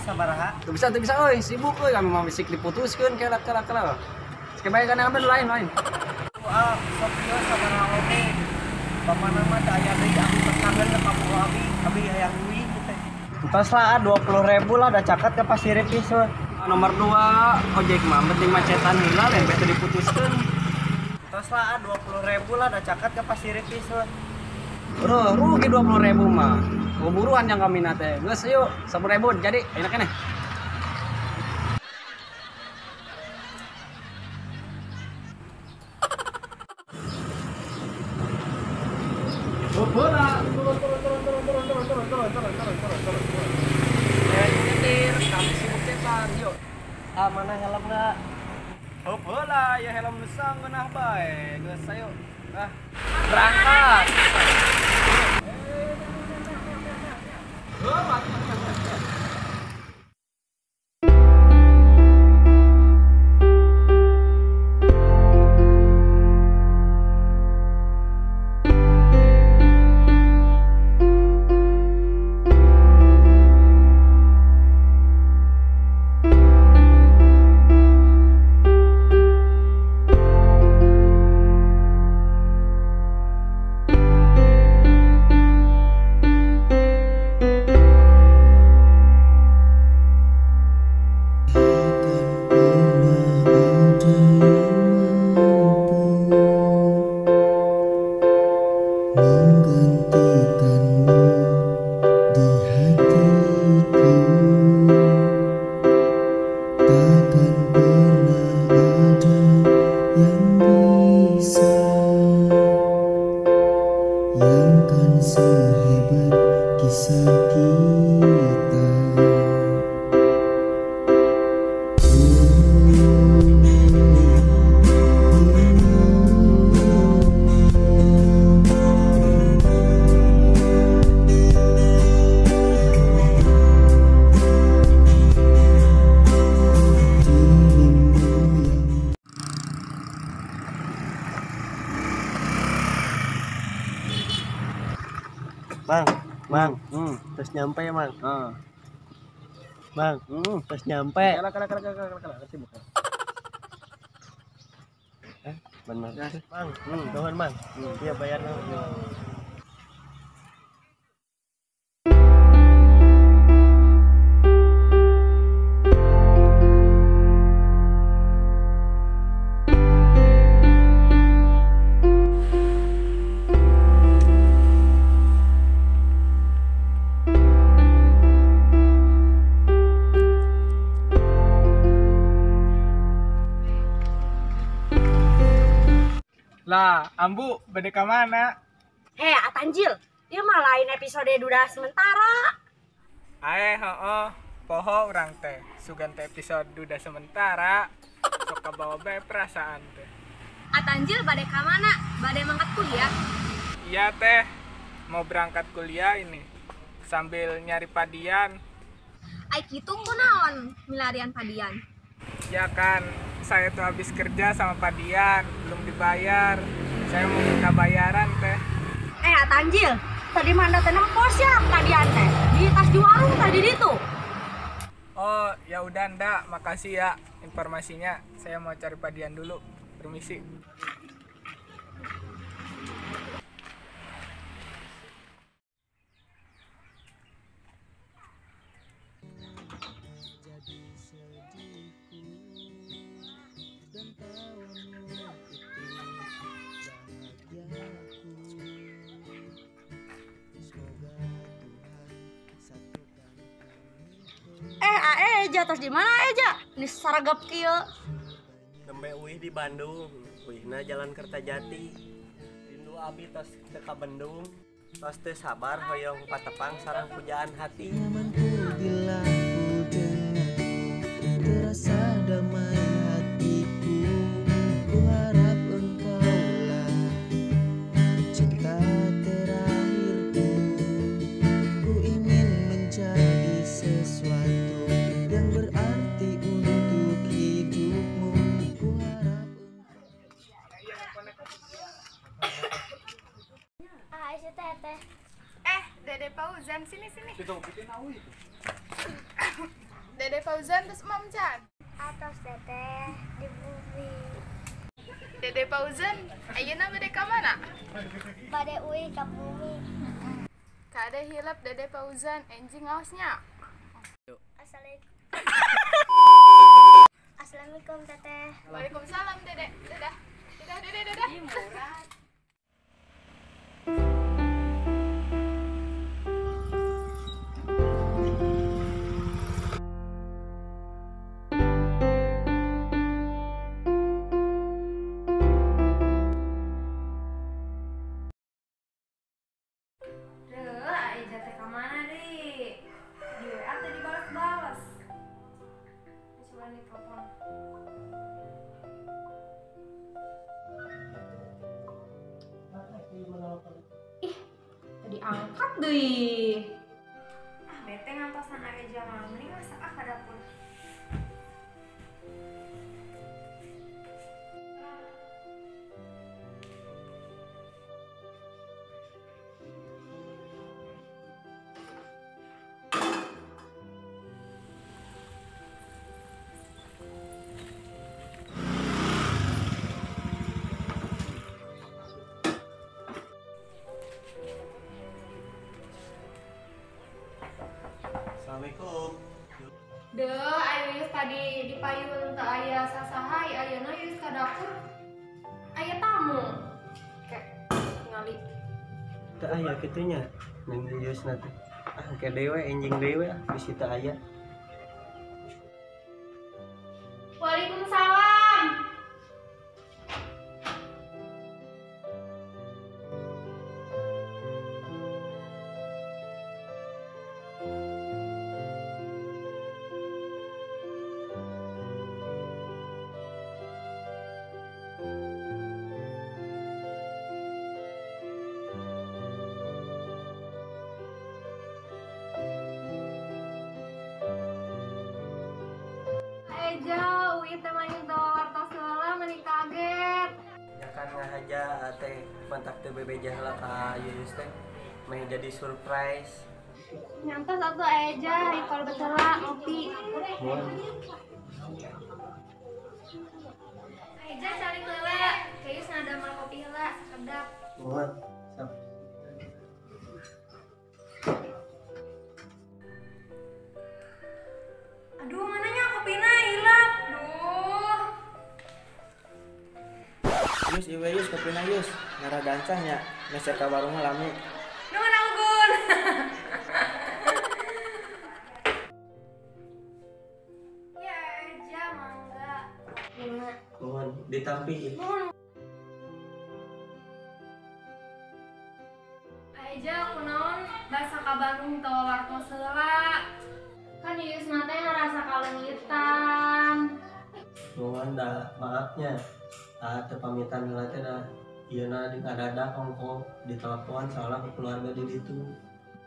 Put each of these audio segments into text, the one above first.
sabaraha. Tuh bisa euy, sibuk euy kami mah bisik diputuskeun kelak. Sekebayakan yang lain. Sok ieu sabaraha oge. Pamana mah teu aya deui aku terkangen ka kamu abi hayang duit teh. Entos lah 20.000 lah da caket ke Pasir Ipis we. Nomor 2 ojek mah penting macetan heula lain bete diputuskeun. Entos lah 20.000 lah da caket ke Pasir Ipis we. Rugi 20.000 mah. Buruan yang kami nate. Geus yuk 10.000 jadi enak keneh. Bola, turun. Nyetir, kami sibuk cetan, yuk. Mana helmna? Bola, ya helm lusang ngeunah bae. Geus ayo. Berangkat. Bang, terus nyampe ya, Bang. Bang, terus nyampe. Kala sibuk. Benar. Bang, doan, Bang. Iya bayarnya. Lah, Ambu, bade ka mana? Atanjil, ieu mah lain episode duda sementara. Poho urang teh. Sugan teh episode duda sementara. Sok kabawa bae perasaan teh. Atanjil bade ka mana? Bade mangkat kuliah. Iya teh, mau berangkat kuliah ini. Sambil nyari padian. Ai kitu kunaon milarian padian. Ya kan, saya tuh habis kerja sama padian, belum dibayar. Saya mau minta bayaran teh. Atanjil, tadi manda teh nempos ya padian teh. Di tas di warung tadi ditu. Oh, ya udah ndak, makasih ya informasinya. Saya mau cari padian dulu. Permisi. Tos di mana aja? Ini saragap kieu. Nembe uih di Bandung, uihna Jalan Kertajati. Rindu abi tos teu ka Bandung. Tos teu sabar hoyong patepang sareng pujaan hati. Nyamanku bila ku denganmu, terasa damai hatiku. Ku harap engkaulah cinta terakhirku. Ku ingin menjadi sesuatu yang berarti untuk hidupmu. Ku harap Si Teteh. Dede Fauzan, sini. Itu bikin awi. Dede Fauzan terus Mam Chan. Atas teteh di bumi. Dede Fauzan, ayeuna bade ka mana? Bade ui ke bumi. Kade hilap Dede Fauzan, enjing aosnya. Assalamualaikum teteh. Waalaikumsalam Dede. Dadah. Dadah Dede, dadah. Aja teh kemana di WA teh dibalas-balas. Coba nih telepon. Ih, tadi angkat deh. Bete ngantosan aja mah. Mending masak ke dapur. Assalamualaikum. Deh, ayo yus tadi di payun teu aya sasaha, ayeuna yus ka dapur. Aya tamu. Kayak ngali. Teu aya kitunya. Nang Yus nanti. Ke dewe enjing dewe bisi teu aya. Waalaikumsalam. Eja, uwi teh manis wartos heula meuni kaget. Ya kan ngahaja teh kontak teh bebeja heula ka Yuyus teh. Meh jadi surprise. Nyantos atuh Eja, ikol betela ngopi. Mun Eja cari heula, kayus ngadamel kopi heula, sedap. mun sap. Aduh, mananya kopina hilap. Duh. Yus, ieu Yus kopina Yus. Ngara gancang ya. Ngeser ka warung lami. Nuhun Anggun. Ya Eja, mangga. Lima. Mun ditampi. Eja, kunaon basa ka Bandung teu wartos heula. Kan Yuyus mah teh ngerasa kalengitan. Mun da maafnya. Teu pamitan heula teh da ieuna dikadadak ongko ditelepon soalnya ke keluarga di ditu.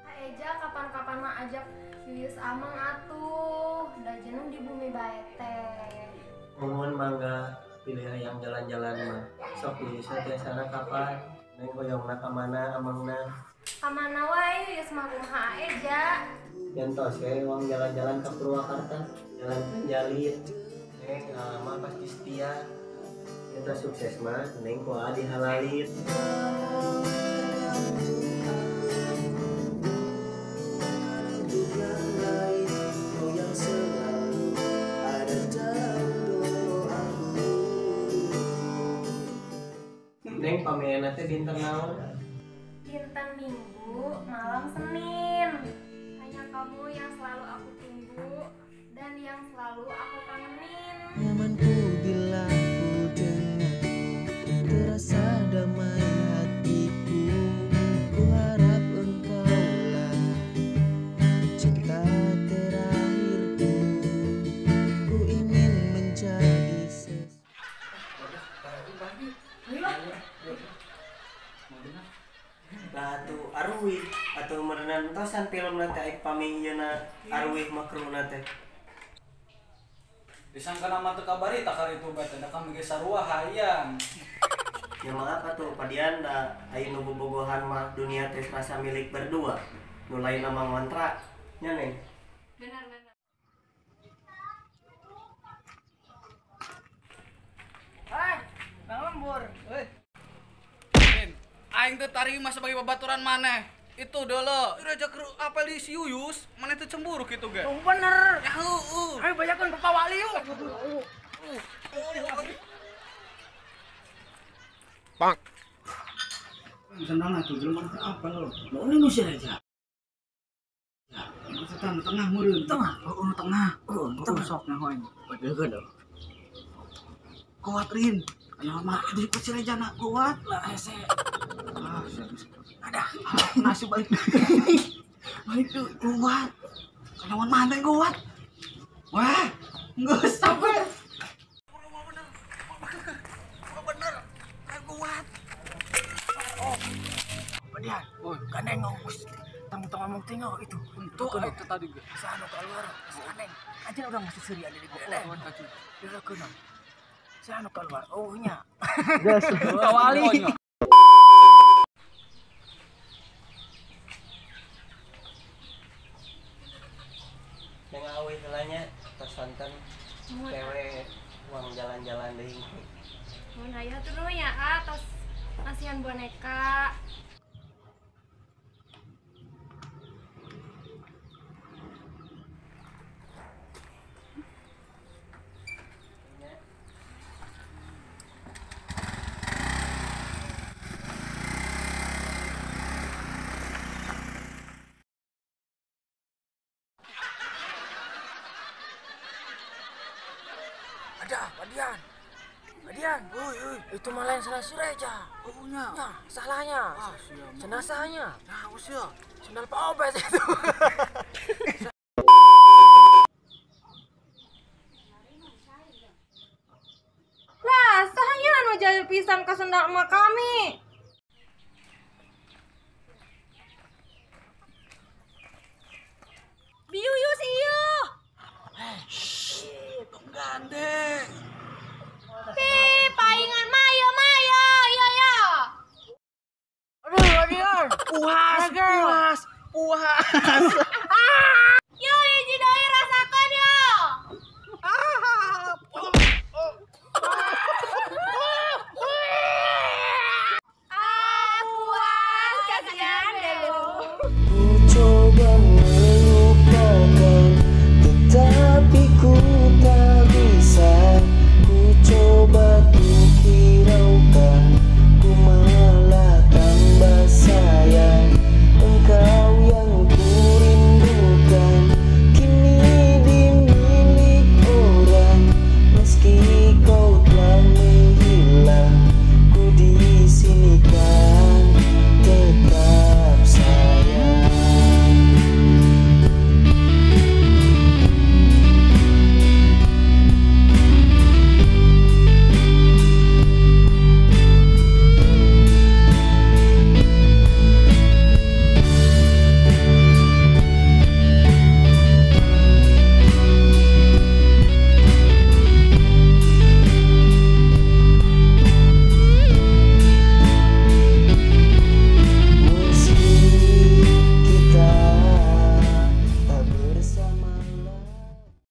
Eja kapan-kapan mah ajak Yuyus amang atuh. Da jenuh di bumi bae teh. Mun mangga pilih yang jalan-jalan mah. Sok Yuyus teh sana kapan? Neng boyongna ka mana amangna? Kamana wae Yuyus mah kumaha Eja? Yentos we uang jalan-jalan ke Purwakarta, jalan Penjalin. Neng mah pasti setia. Kita sukses mah, neng kuah dihalalin. Neng pamena teh dinten naon? Dinten Minggu, malam Senin. Hanya kamu yang selalu aku tunggu dan yang selalu aku kangenin. Nyamanku bila ku denganmu, terasa damai hatiku. Ku harap engkaulah cinta terakhirku. Ku ingin menjadi Batu Arwih atau merenang tosan film nanti aik pami yeuna Arwih makruna teh. Disangka nama teu kabari tak kari itu bata da kami ge sarua hayang. Ya maaf atuh padian da aya nu bobogohan mah dunia teh rasa milik berdua. Nu lain nama ngontrak nya neng. Benar-benar. nyambur. Rin, aing teh tarima sebagai babaturan maneh. Itu dulu. Raja kru apel di si Yuyus, maneh teh cemburu kitu ge. Oh bener. Ya heueuh. Ayo banyakan Bapak Wali yuk. Senang atuh jelema teh apel lo. Lo ini nu Raja. Ya, maksudnya tengah meureun. Tengah. Oh, tengah. Oh, tengah sok nahoy. Padeukeun dong. Kuat Rin. Aya mah di si Raja na kuat lah hese. Ah, ada. Nasi balik. Balik tuh kuat. Kawan mana yang kuat? Wah, geus sampai. Bener. Kuat. Padian, gandeng ngomong. Tang-tang ngomong tinggal itu. Itu tadi gue. Sana keluar, si Aneng. Aja udah masuk seri ada di gue. Dia kenal. Si anu keluar. Oh nya. Gas. Wali. Yang awi helanya tersanten cewek uang jalan-jalan deui. Mun aya tuh nu ya Kak, tos kasihan boneka. Ada, Padian. Padian, itu malah yang salah si Reja. Oh, nya. Nah, salahnya. Jenazahnya. Nah, usia. Sendal Pak Obet itu. Lah, sahanya anu jahil pisan ka sendal emak kami. Biyuyus ieu. Gandeng. Paingan Maya, iya ya. Aduh, Adian. Puas.